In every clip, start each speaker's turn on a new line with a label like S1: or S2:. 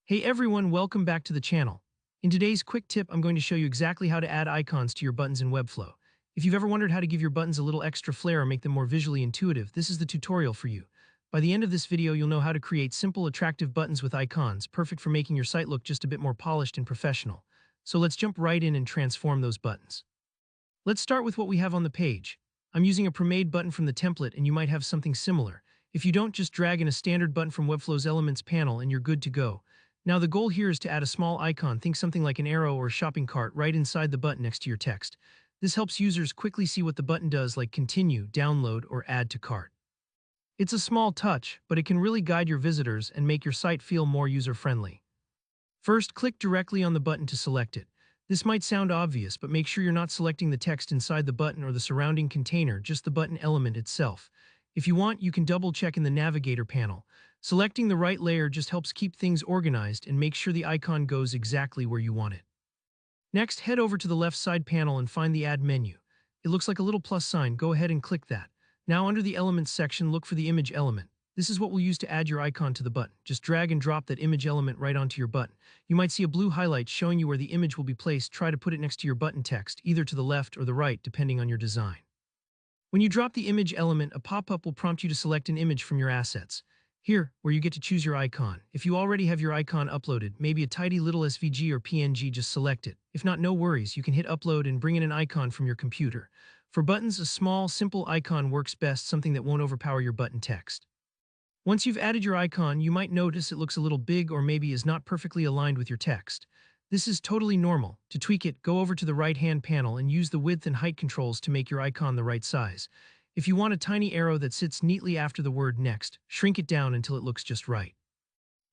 S1: Hey everyone, welcome back to the channel. In today's quick tip, I'm going to show you exactly how to add icons to your buttons in Webflow. If you've ever wondered how to give your buttons a little extra flair or make them more visually intuitive, this is the tutorial for you. By the end of this video, you'll know how to create simple, attractive buttons with icons, perfect for making your site look just a bit more polished and professional. So let's jump right in and transform those buttons. Let's start with what we have on the page. I'm using a pre-made button from the template, and you might have something similar. If you don't, just drag in a standard button from Webflow's Elements panel and you're good to go. Now the goal here is to add a small icon, think something like an arrow or a shopping cart, right inside the button next to your text. This helps users quickly see what the button does, like continue, download, or add to cart. It's a small touch, but it can really guide your visitors and make your site feel more user-friendly. First, click directly on the button to select it. This might sound obvious, but make sure you're not selecting the text inside the button or the surrounding container, just the button element itself. If you want, you can double-check in the Navigator panel. Selecting the right layer just helps keep things organized and make sure the icon goes exactly where you want it. Next, head over to the left side panel and find the Add menu. It looks like a little plus sign. Go ahead and click that. Now, under the Elements section, look for the image element. This is what we'll use to add your icon to the button. Just drag and drop that image element right onto your button. You might see a blue highlight showing you where the image will be placed. Try to put it next to your button text, either to the left or the right, depending on your design. When you drop the image element, a pop-up will prompt you to select an image from your assets. Here, where you get to choose your icon. If you already have your icon uploaded, maybe a tidy little SVG or PNG, just select it. If not, no worries, you can hit upload and bring in an icon from your computer. For buttons, a small, simple icon works best, something that won't overpower your button text. Once you've added your icon, you might notice it looks a little big or maybe is not perfectly aligned with your text. This is totally normal. To tweak it, go over to the right-hand panel and use the width and height controls to make your icon the right size. If you want a tiny arrow that sits neatly after the word next, shrink it down until it looks just right.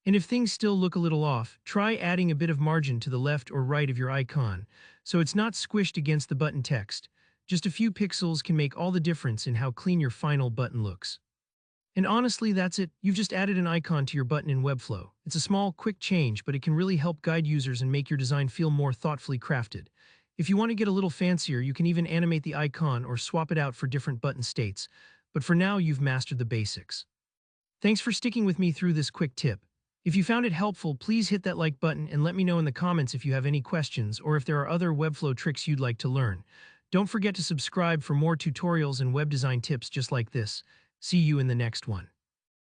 S1: And if things still look a little off, try adding a bit of margin to the left or right of your icon, so it's not squished against the button text. Just a few pixels can make all the difference in how clean your final button looks. And honestly, that's it. You've just added an icon to your button in Webflow. It's a small, quick change, but it can really help guide users and make your design feel more thoughtfully crafted. If you want to get a little fancier, you can even animate the icon or swap it out for different button states. But for now, you've mastered the basics. Thanks for sticking with me through this quick tip. If you found it helpful, please hit that like button and let me know in the comments if you have any questions or if there are other Webflow tricks you'd like to learn. Don't forget to subscribe for more tutorials and web design tips just like this. See you in the next one.